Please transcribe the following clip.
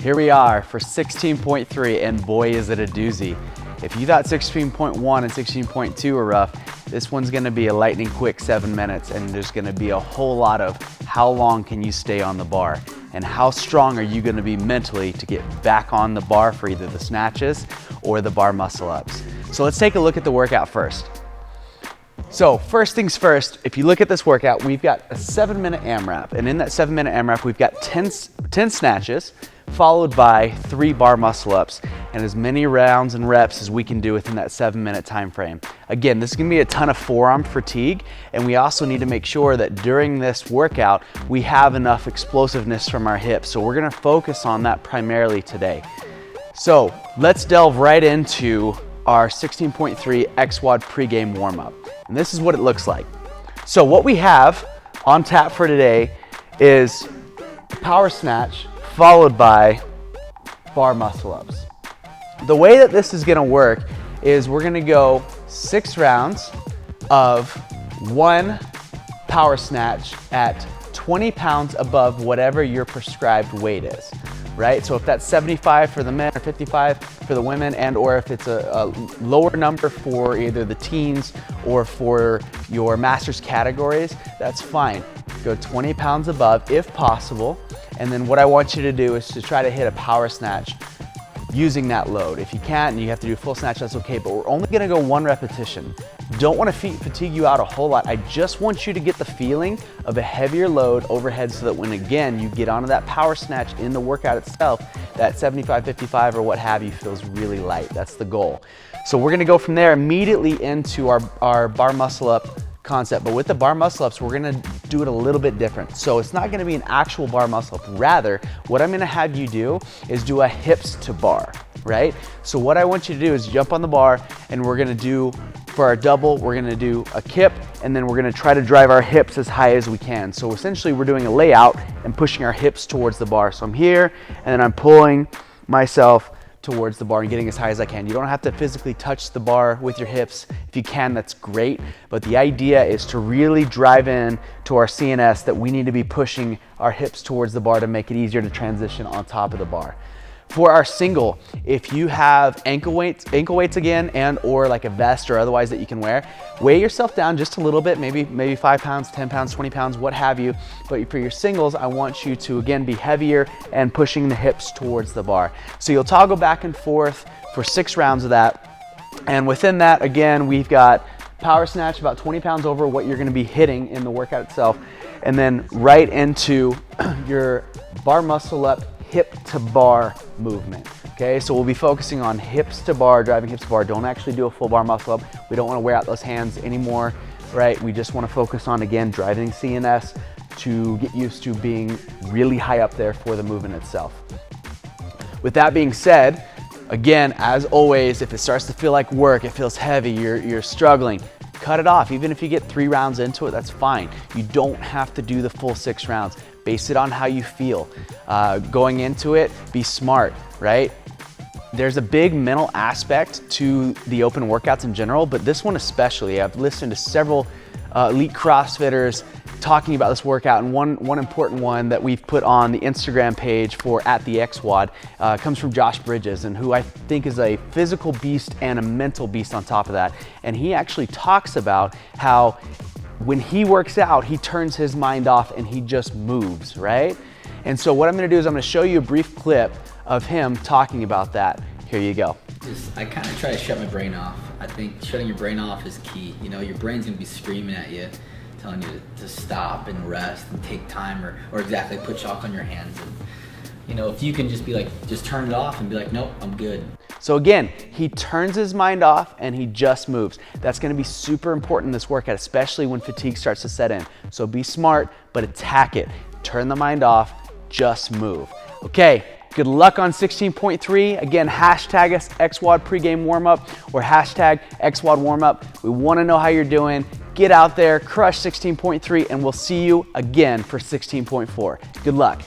Here we are for 16.3, and boy is it a doozy. If you thought 16.1 and 16.2 were rough, this one's gonna be a lightning quick 7 minutes, and there's gonna be a whole lot of how long can you stay on the bar and how strong are you gonna be mentally to get back on the bar for either the snatches or the bar muscle ups. So let's take a look at the workout first. So first things first, if you look at this workout, we've got a 7-minute AMRAP, and in that 7-minute AMRAP, we've got 10 snatches, followed by 3 bar muscle ups, and as many rounds and reps as we can do within that 7-minute time frame. Again, this is gonna be a ton of forearm fatigue, and we also need to make sure that during this workout, we have enough explosiveness from our hips. So we're gonna focus on that primarily today. So let's delve right into our 16.3 XWOD pregame warm-up. And this is what it looks like. So what we have on tap for today is power snatch followed by bar muscle ups. The way that this is gonna work is we're gonna go 6 rounds of 1 power snatch at 20 pounds above whatever your prescribed weight is, right? So if that's 75 for the men or 55 for the women, and or if it's a lower number for either the teens or for your master's categories, that's fine. Go 20 pounds above if possible. And then what I want you to do is to try to hit a power snatch using that load. If you can't and you have to do a full snatch, that's okay, but we're only gonna go 1 repetition. Don't wanna fatigue you out a whole lot. I just want you to get the feeling of a heavier load overhead so that when, again, you get onto that power snatch in the workout itself, that 75, 55 or what have you feels really light. That's the goal. So we're gonna go from there immediately into our bar muscle up concept, but with the bar muscle ups, we're gonna do it a little bit different. So it's not gonna be an actual bar muscle up. Rather, what I'm gonna have you do is do a hips to bar, right? So what I want you to do is jump on the bar, and we're gonna do, for our double, we're gonna do a kip, and then we're gonna try to drive our hips as high as we can. So essentially we're doing a layout and pushing our hips towards the bar. So I'm here, and then I'm pulling myself towards the bar and getting as high as I can. You don't have to physically touch the bar with your hips. If you can, that's great. But the idea is to really drive in to our CNS that we need to be pushing our hips towards the bar to make it easier to transition on top of the bar. For our single, if you have ankle weights again, and or like a vest or otherwise that you can wear, weigh yourself down just a little bit, maybe 5 pounds, 10 pounds, 20 pounds, what have you. But for your singles, I want you to, again, be heavier and pushing the hips towards the bar. So you'll toggle back and forth for 6 rounds of that. And within that, again, we've got power snatch about 20 pounds over what you're gonna be hitting in the workout itself. And then right into your bar muscle up, hip to bar movement. Okay, so we'll be focusing on hips to bar, driving hips to bar. Don't actually do a full bar muscle up. We don't want to wear out those hands anymore, right? We just want to focus on, again, driving CNS to get used to being really high up there for the movement itself. With that being said, again, as always, if it starts to feel like work, it feels heavy, you're struggling, cut it off. Even if you get 3 rounds into it, that's fine. You don't have to do the full 6 rounds. Base it on how you feel. Going into it, be smart, right? There's a big mental aspect to the open workouts in general, but this one especially. I've listened to several elite CrossFitters talking about this workout, and one important one that we've put on the Instagram page for @the_XWOD comes from Josh Bridges, and who I think is a physical beast and a mental beast on top of that. And he actually talks about how when he works out, he turns his mind off and he just moves, right? And so what I'm gonna do is I'm gonna show you a brief clip of him talking about that. Here you go. I kind of try to shut my brain off. I think shutting your brain off is key. You know, your brain's gonna be screaming at you, telling you to stop and rest and take time, or exactly put chalk on your hands. And, you know, if you can just be like, just turn it off and be like, nope, I'm good. So again, he turns his mind off and he just moves. That's gonna be super important in this workout, especially when fatigue starts to set in. So be smart, but attack it. Turn the mind off, just move. Okay, good luck on 16.3. Again, hashtag us XWOD pregame warmup or hashtag XWOD warmup. We wanna know how you're doing. Get out there, crush 16.3, and we'll see you again for 16.4. Good luck.